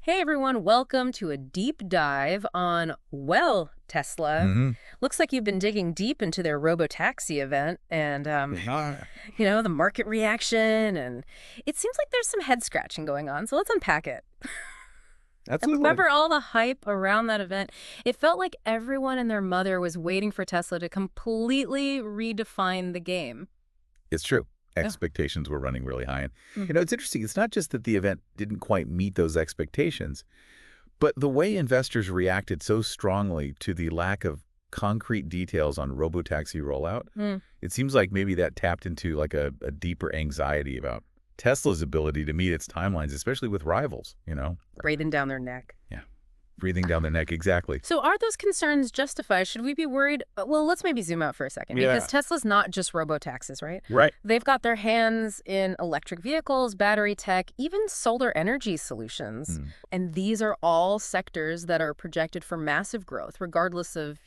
Hey everyone, welcome to a deep dive on, well, Tesla. Hmm. Looks like you've been digging deep into their robotaxi event and, Yeah, the market reaction, and it seems like there's some head scratching going on, so let's unpack it. And absolutely. remember all the hype around that event? It felt like everyone and their mother was waiting for Tesla to completely redefine the game. It's true. Yeah. Expectations were running really high. And, Mm. it's interesting. It's not just that the event didn't quite meet those expectations, but the way investors reacted so strongly to the lack of concrete details on robotaxi rollout, Mm. it seems like maybe that tapped into like a deeper anxiety about Tesla's ability to meet its timelines, especially with rivals. Breathing down their neck. Yeah. Breathing down their neck. Exactly. So are those concerns justified? Should we be worried? Well, let's maybe zoom out for a second because Yeah. Tesla's not just robo-taxis, right? Right. They've got their hands in electric vehicles, battery tech, even solar energy solutions. Mm. And these are all sectors that are projected for massive growth, regardless of,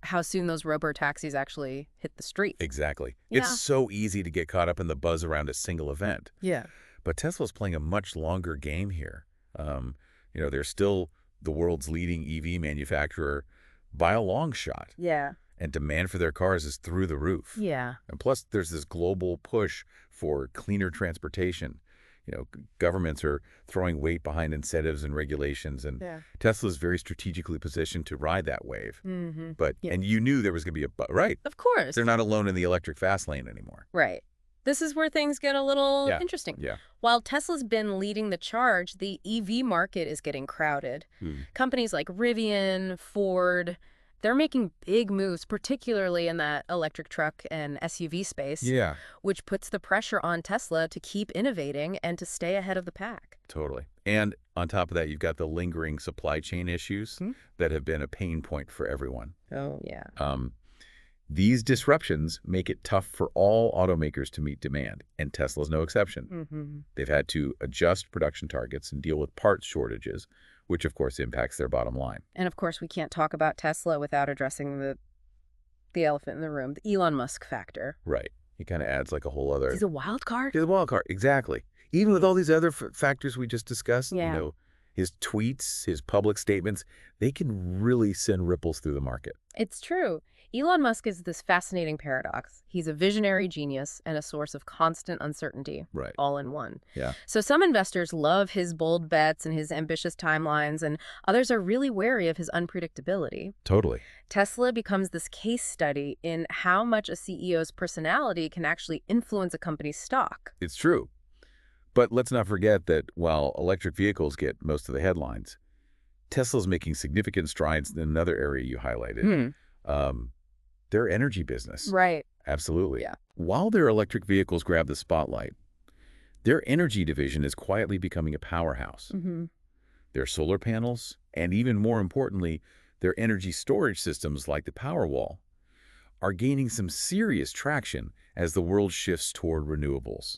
how soon those robo-taxis actually hit the street. Exactly. Yeah. It's so easy to get caught up in the buzz around a single event. Yeah. But Tesla's playing a much longer game here. They're still the world's leading EV manufacturer by a long shot, Yeah. and demand for their cars is through the roof. Yeah. And plus, there's this global push for cleaner transportation. Governments are throwing weight behind incentives and regulations, and Yeah. Tesla's very strategically positioned to ride that wave. Mm-hmm. But Yeah. and you knew there was going to be right. Of course. They're not alone in the electric fast lane anymore. Right. This is where things get a little Yeah. interesting. Yeah. While Tesla's been leading the charge, the EV market is getting crowded. Companies like Rivian, Ford, they're making big moves, particularly in that electric truck and SUV space, Yeah. which puts the pressure on Tesla to keep innovating and to stay ahead of the pack. Totally. And on top of that, you've got the lingering supply chain issues that have been a pain point for everyone. Oh, yeah. These disruptions make it tough for all automakers to meet demand, and Tesla's no exception. Mm-hmm. They've had to adjust production targets and deal with parts shortages, which of course impacts their bottom line. And of course, we can't talk about Tesla without addressing the elephant in the room, the Elon Musk factor. Right. He kind of adds like a whole other... He's a wild card. He's a wild card. Exactly. Even with all these other factors we just discussed, Yeah. his tweets, his public statements, they can really send ripples through the market. It's true. Elon Musk is this fascinating paradox. He's a visionary genius and a source of constant uncertainty, Right. all in one. Yeah. So some investors love his bold bets and his ambitious timelines, and others are really wary of his unpredictability. Totally. Tesla becomes this case study in how much a CEO's personality can actually influence a company's stock. It's true. But let's not forget that while electric vehicles get most of the headlines, Tesla's making significant strides in another area you highlighted. Their energy business. Right. Absolutely. Yeah. While their electric vehicles grab the spotlight, their energy division is quietly becoming a powerhouse. Mm-hmm. Their solar panels, and even more importantly, their energy storage systems like the Powerwall, are gaining some serious traction as the world shifts toward renewables.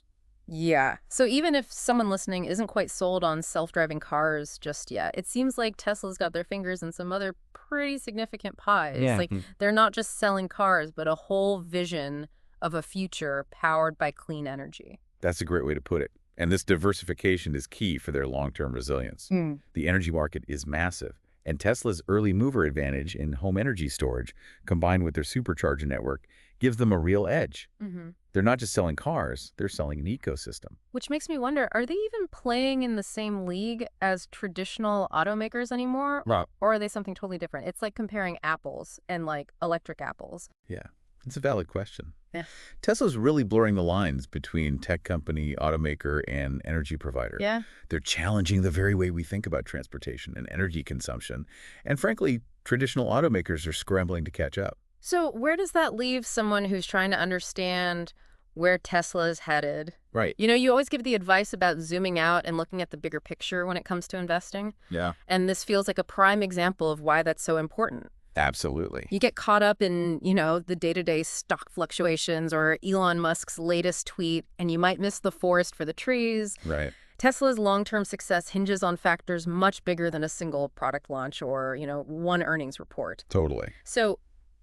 Yeah. So even if someone listening isn't quite sold on self-driving cars just yet, it seems like Tesla's got their fingers in some other pretty significant pies. Yeah. Like they're not just selling cars, but a whole vision of a future powered by clean energy. That's a great way to put it. And this diversification is key for their long-term resilience. The energy market is massive, and Tesla's early mover advantage in home energy storage, combined with their supercharger network, gives them a real edge. Mm-hmm. They're not just selling cars, they're selling an ecosystem. Which makes me wonder, are they even playing in the same league as traditional automakers anymore? Right. Or are they something totally different? It's like comparing apples and like electric apples. Yeah, it's a valid question. Yeah. Tesla's really blurring the lines between tech company, automaker, and energy provider. Yeah. They're challenging the very way we think about transportation and energy consumption. And frankly, traditional automakers are scrambling to catch up. So where does that leave someone who's trying to understand where Tesla is headed? Right. You always give the advice about zooming out and looking at the bigger picture when it comes to investing. Yeah. And this feels like a prime example of why that's so important. Absolutely. You get caught up in, the day-to-day stock fluctuations or Elon Musk's latest tweet, and you might miss the forest for the trees. Right. Tesla's long-term success hinges on factors much bigger than a single product launch or, one earnings report. Totally. So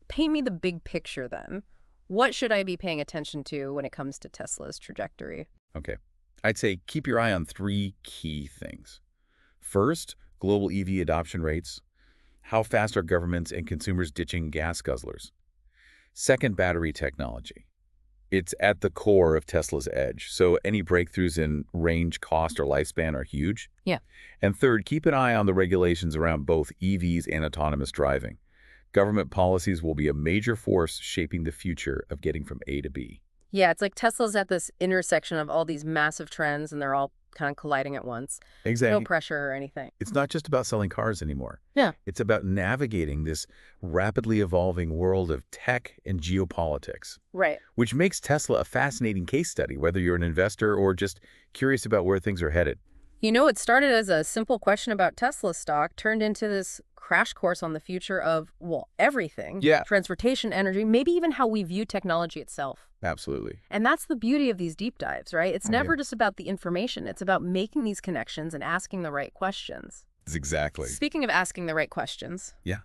paint me the big picture then. What should I be paying attention to when it comes to Tesla's trajectory? Okay. I'd say keep your eye on three key things. First, global EV adoption rates, how fast are governments and consumers ditching gas guzzlers. Second, battery technology. It's at the core of Tesla's edge, so any breakthroughs in range, cost, or lifespan are huge. Yeah. And third, keep an eye on the regulations around both EVs and autonomous driving. Government policies will be a major force shaping the future of getting from A to B. Yeah, it's like Tesla's at this intersection of all these massive trends, and they're all kind of colliding at once. No Exactly. pressure or anything. It's not just about selling cars anymore. Yeah. It's about navigating this rapidly evolving world of tech and geopolitics, Right. which makes Tesla a fascinating case study, whether you're an investor or just curious about where things are headed. You know, it started as a simple question about Tesla stock, turned into this crash course on the future of, well, everything. Yeah. Transportation, energy, maybe even how we view technology itself. Absolutely. And that's the beauty of these deep dives, right? It's Oh, never yeah. just about the information. It's about making these connections and asking the right questions. Exactly. Speaking of asking the right questions, Yeah.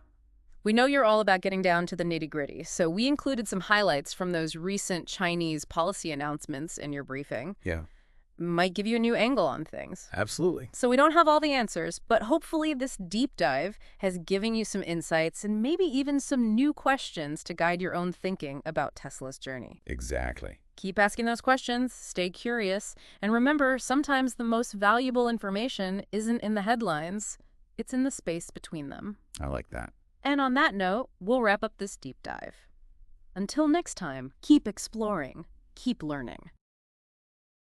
we know you're all about getting down to the nitty-gritty, so we included some highlights from those recent Chinese policy announcements in your briefing. Yeah. Might give you a new angle on things. Absolutely. So we don't have all the answers, but hopefully this deep dive has given you some insights and maybe even some new questions to guide your own thinking about Tesla's journey. Exactly. Keep asking those questions, stay curious, and remember, sometimes the most valuable information isn't in the headlines, it's in the space between them. I like that. And on that note, we'll wrap up this deep dive. Until next time, keep exploring, keep learning.